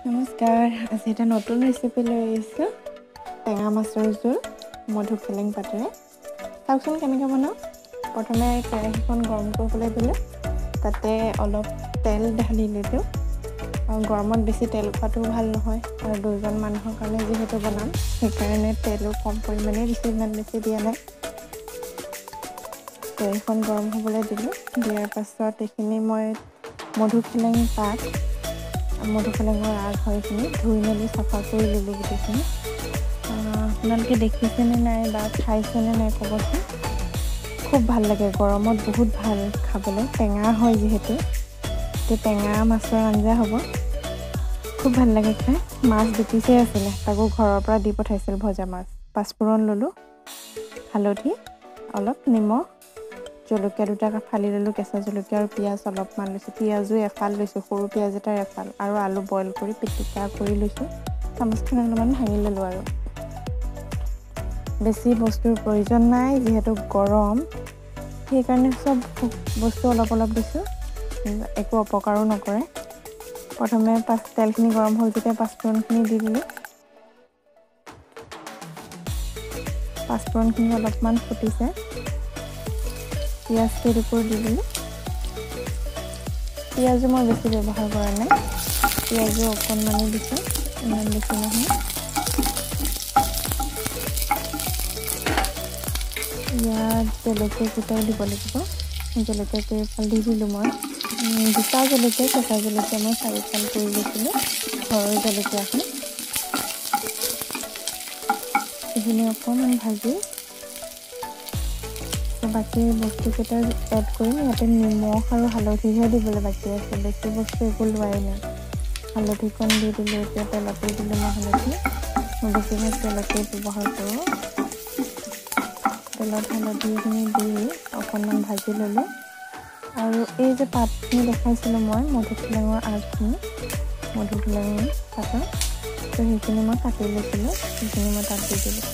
নমস্কাৰ, আজি এটা নতুন ৰেচিপি লৈ আহিছোঁ। টেঙা মাছৰ জোল মধুসোলেং পাতেৰে। চাওকচোন কেনেকৈ বনাওঁ। প্ৰথমে কেৰাহীখন গৰম কৰিবলৈ দিলোঁ, তাতে অলপ তেল ঢালি দিলোঁ। গৰমত বেছি তেল খোৱাটো ভাল নহয়, আৰু 2জন মানুহৰ কাৰণে যিহেতু বনাম, সেইকাৰণে তেলো কম পৰিমাণে দিছোঁ, ইমান বেছি দিয়া নাই। কেৰাহীখন গৰম হ'বলৈ দিলোঁ। দিয়াৰ পাছত এইখিনি মই মধুসোলেং পাত, মধুসোলেঙৰ আগ হয়, এইখিনি ধুই মেলি চাফা কৰি ল'লোঁ গোটেইখিনি। আপোনালোকে দেখিছেনে নাই বা খাইছেনে নাই ক'বচোন। খুব ভাল লাগে, গৰমত বহুত ভাল খাবলৈ। টেঙা হয় যিহেতু, টেঙা মাছৰ আঞ্জা হ'ব, খুব ভাল লাগে খাই। মাছ 2 পিচেই আছিলে, তাকো ঘৰৰ পৰা দি পঠাইছিল ভজা মাছ। পাঁচফোৰণ ল'লোঁ, হালধি অলপ, নিমখ, জলকীয়া 2টা ফালি ল'লোঁ, কেঁচা জলকীয়া, আৰু পিঁয়াজ অলপমান লৈছোঁ। পিঁয়াজো এফাল লৈছোঁ, সৰু পিঁয়াজ এটাৰ এফাল, আৰু আলু বইল কৰি পিটিকা কৰি লৈছোঁ। চামুচখন অলপমান ভাঙি ল'লোঁ। আৰু বেছি বস্তুৰ প্ৰয়োজন নাই, যিহেতু গৰম, সেইকাৰণে চব বস্তু অলপ অলপ দিছোঁ, একো অপকাৰো নকৰে। প্ৰথমে তেলখিনি গৰম হ'ল যেতিয়া পাঁচফোৰণখিনি দি দিলোঁ। পাঁচফোৰণখিনি অলপমান ফুটিছে, পিঁয়াজ কেইটুকুৰ দি দিলোঁ। পিঁয়াজো মই বেছি ব্যৱহাৰ কৰা নাই, পিঁয়াজো অকণমানি দিছোঁ, ইমান বেছি নহয়। ইয়াত জলকীয়া কেইটাও দিব লাগিব। জলকীয়া কেইফাল দি দিলোঁ মই। 2টা জলকীয়া, কেঁচা জলকীয়া মই 4ফাল কৰি লৈছিলোঁ, ঘৰৰ জলকীয়াখন। এইখিনি অকণমান ভাজি বাকী বস্তুকেইটা এড কৰিম। ইয়াতে নিমখ আৰু হালধিহে দিবলৈ বাকী আছে, বেছি বস্তু একো লোৱাই নাই। হালধিকণ দি দিলোঁ, এতিয়া তেলতে দিলোঁ মই হালধি। মই বেছিভাগ তেলতেই ব্যৱহাৰ কৰোঁ। তেলত হালধিখিনি দি অকণমান ভাজি ল'লোঁ। আৰু এই যে পাতখিনি দেখাইছিলোঁ মই, মধুসোলেঙৰ আগখিনি, মধুসোলেং পাতৰ, তো সেইখিনি মই কাটি লৈছিলোঁ, সেইখিনি মই তাত দি দিলোঁ।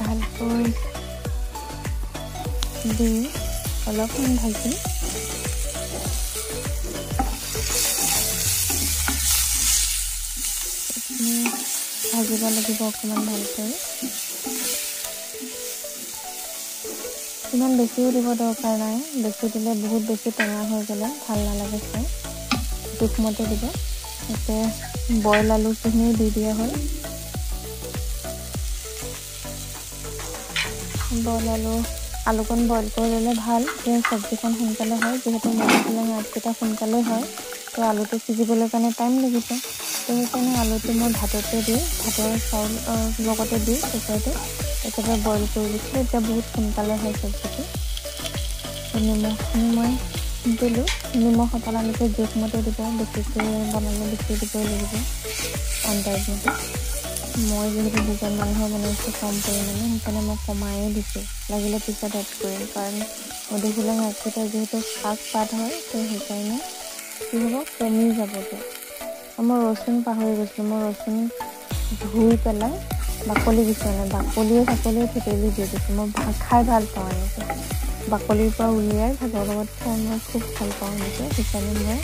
ভালকৈ দি অলপমান ভাজি ভাজিব লাগিব অকণমান ভালকৈ। ইমান বেছিও দিব দৰকাৰ নাই, বেছি দিলে বহুত বেছি টেঙা হৈ গ'লে ভাল নালাগে খাই। জোখমতে দিব। তাতে বইল আলুখিনিও দি দিয়া হয়। আলুকণ বইল কৰি ল'লে ভাল, চব্জিখন সোনকালে হয়, যিহেতু মধুসোলেং আগকেইটা সোনকালে হয়, তো আলুটো সিজিবলৈ কাৰণে টাইম লাগিব। তো সেইকাৰণে আলুটো মই ভাতৰ চাউল লগতে দি কুকাৰটো একেবাৰে বইল কৰি দিছিলোঁ। এতিয়া বহুত সোনকালে হয় চব্জিটো। নিমখখিনি মই দিলোঁ। নিমখ আপোনালোকে জোখমতে দিব, বেছিকৈ বনালে বেছি দিবই লাগিব আন্দাজ মতে। মই যিহেতু 2জন মানুহৰ বনাইছোঁ কম পৰিমাণে, সেইকাৰণে মই কমায়ে দিছোঁ। লাগিলে পিছত এড কৰিম, কাৰণ মধুসোলেং আগকেইটা যিহেতু শাক পাত হয়, তো সেইকাৰণে কি হ'ব, কমি যাবগৈ। মই ৰচুন পাহৰি গৈছিলোঁ, মই ৰচুন ধুই পেলাই বাকলি গুচোৱা নাই, বাকলিয়ে থেতেলি দি দিছোঁ। মই খাই ভাল পাওঁ এনেকৈ, বাকলিৰ পৰা উলিয়াই ভাতৰ লগত খাই মই খুব ভাল পাওঁ এনেকৈ। সেইকাৰণে মই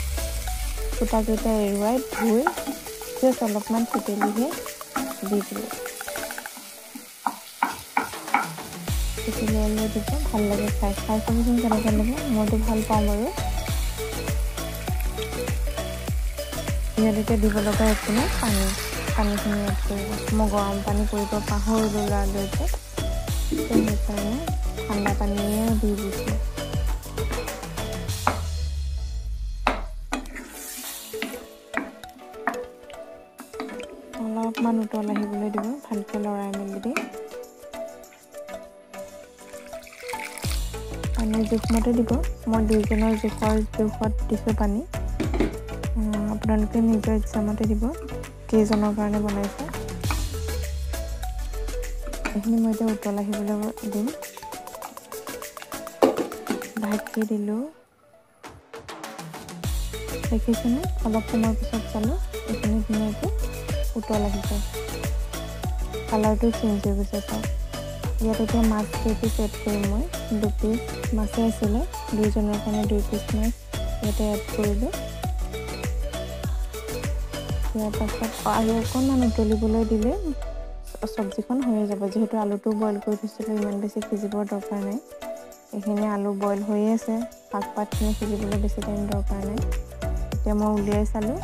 ফুটাকেইটা এৰুৱাই ধুই জাষ্ট অলপমান থেতেলিহে দি দিলোঁ। থেতেলিয়াই দিব, ভাল লাগে খাই চাবচোন কেনেকৈ লাগে। মইতো ভাল পাওঁ বাৰু। ইয়াত এতিয়া দিব লগা একো নাই, পানীখিনি এড কৰিব। মই গৰম পানী কৰিব পাহৰিলোঁ লৰালৰিতে, তো সেইকাৰণে ঠাণ্ডা পানীয়ে দি দিছোঁ। অলপমান উতল আহিবলৈ দিব, ভালকৈ লৰাই মেলি দি। পানী জোখমতে দিব। মই 2জনৰ জোখত দিছোঁ পানী। আপোনালোকে নিজৰ ইচ্ছামতে দিব, কেইজনৰ কাৰণে বনাইছে। এইখিনি মই এতিয়া উতল আহিবলৈ দিম। ঢাকি দিলোঁ। দেখিছেনে, অলপ সময়ৰ পিছত চালোঁ, এইখিনি ধুনীয়াকৈ উতল আহিছে, কালাৰটো চেঞ্জ হৈ গৈছে চাওক। ইয়াত এতিয়া মাছ 2 পিচ এড কৰিম মই। 2 পিচ মাছেই আছিলে, 2জনৰ কাৰণে 2 পিচ মাছ ইয়াতে এড কৰিলোঁ। দিয়াৰ পাছত আৰু অকণমান উতলিবলৈ দিলে চব্জিখন হৈয়ে যাব। যিহেতু আলুটো বইল কৰি থৈছিলোঁ, ইমান বেছি সিজিবৰ দৰকাৰ নাই। এইখিনি আলু বইল হৈয়ে আছে, শাক পাতখিনি সিজিবলৈ বেছি টাইম দৰকাৰ নাই। এতিয়া মই উলিয়াই চালোঁ,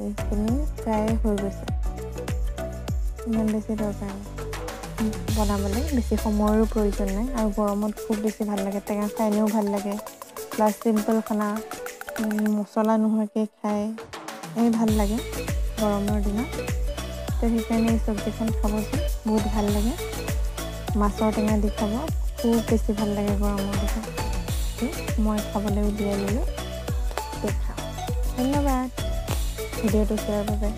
এইখিনি প্ৰায় হৈ গৈছে, ইমান বেছি দৰকাৰ নাই বনাবলৈ, বেছি সময়ৰো প্ৰয়োজন নাই। আৰু গৰমত খুব বেছি ভাল লাগে, টেঙা খাই এনেও ভাল লাগে, প্লাছ চিম্পল খানা, মছলা নোহোৱাকৈ খাই ভাল লাগে গৰমৰ দিনত। তো সেইকাৰণে এই চব্জিখন খাবচোন, বহুত ভাল লাগে। মাছৰ টেঙা দি খাব, খুব বেছি ভাল লাগে গৰমৰ দিনত। মই খাবলৈ উলিয়াই ল'লোঁ, খাওঁ। ধন্যবাদ ভিডিঅ'টো চোৱাৰ বাবে।